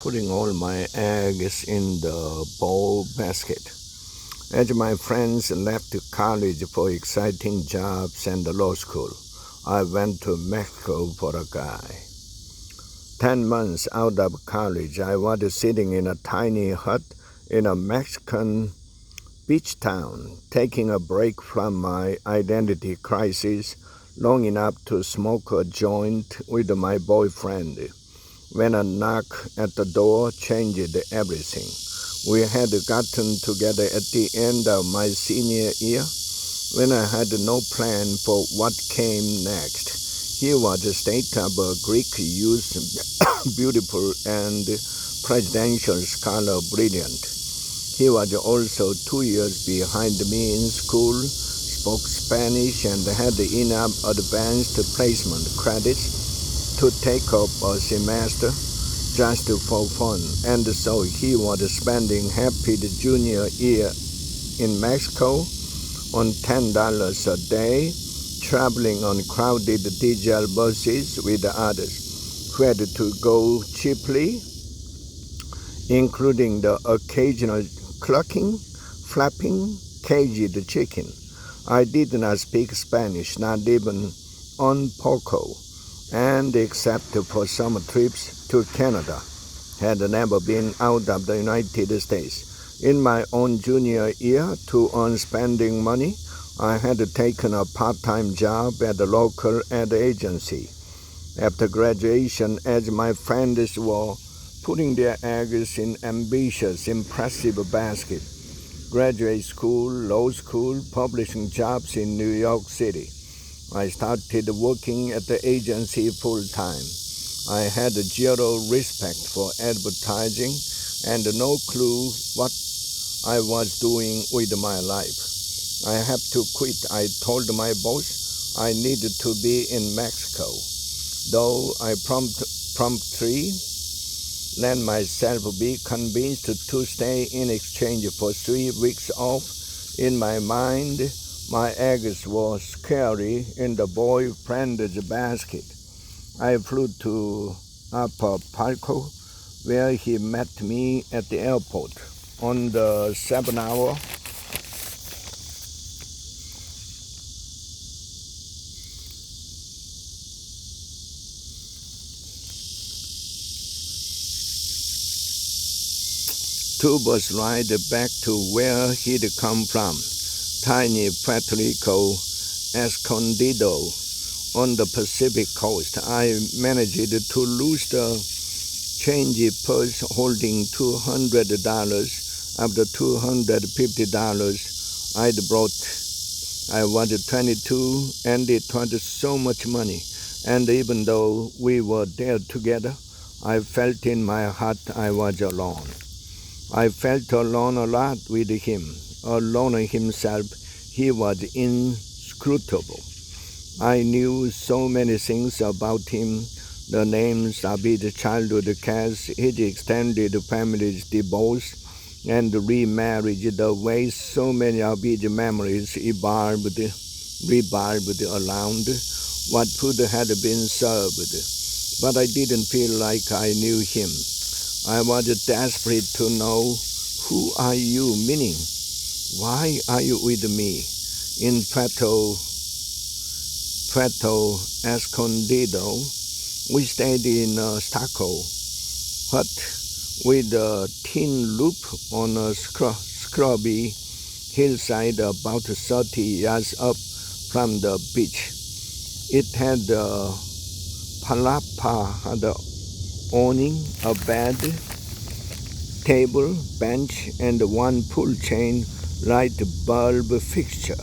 Putting all my eggs in the bowl basket. As my friends left college for exciting jobs and law school, I went to Mexico for a guy. 10 months out of college, I was sitting in a tiny hut in a Mexican beach town, taking a break from my identity crisis long enough to smoke a joint with my boyfriend. When a knock at the door changed everything. We had gotten together at the end of my senior year when I had no plan for what came next. He was a state of Greek youth, beautiful and presidential scholar, brilliant. He was also 2 years behind me in school, spoke Spanish, and had enough advanced placement credits to take up a semester just for fun, and so he was spending half his junior year in Mexico on $10 a day, traveling on crowded diesel buses with others who had to go cheaply, including the occasional clucking, flapping, caged chicken. I did not speak Spanish, not even un poco, and except for some trips to Canada, had never been out of the United States. In my own junior year, to earn spending money, I had taken a part-time job at a local ad agency. After graduation, as my friends were putting their eggs in ambitious, impressive baskets, graduate school, law school, publishing jobs in New York City, I started working at the agency full-time. I had zero respect for advertising and no clue what I was doing with my life. I have to quit, I told my boss. I needed to be in Mexico. Though I promptly let myself be convinced to stay in exchange for 3 weeks off, in my mind, my eggs were scarcely in the boyfriend's basket. I flew to Acapulco, where he met me at the airport. On the 7-hour two-bus ride back to where he'd come from, tiny Puerto Rico, Escondido, on the Pacific coast. I managed to lose the changey purse holding $200 of the $250 I'd brought. I was 22 and it was so much money, and even though we were there together, I felt in my heart I was alone. I felt alone a lot with him, alone himself. He was inscrutable. I knew so many things about him, the names of his childhood cats, his extended family's divorce and remarriage, the way so many of his memories revolved around what food had been served. But I didn't feel like I knew him. I was desperate to know, who are you, meaning, why are you with me? In Puerto Escondido, we stayed in a stucco hut with a tin roof on a scrubby hillside about 30 yards up from the beach. It had a palapa, the awning, a bed, table, bench, and one pull chain light bulb fixture.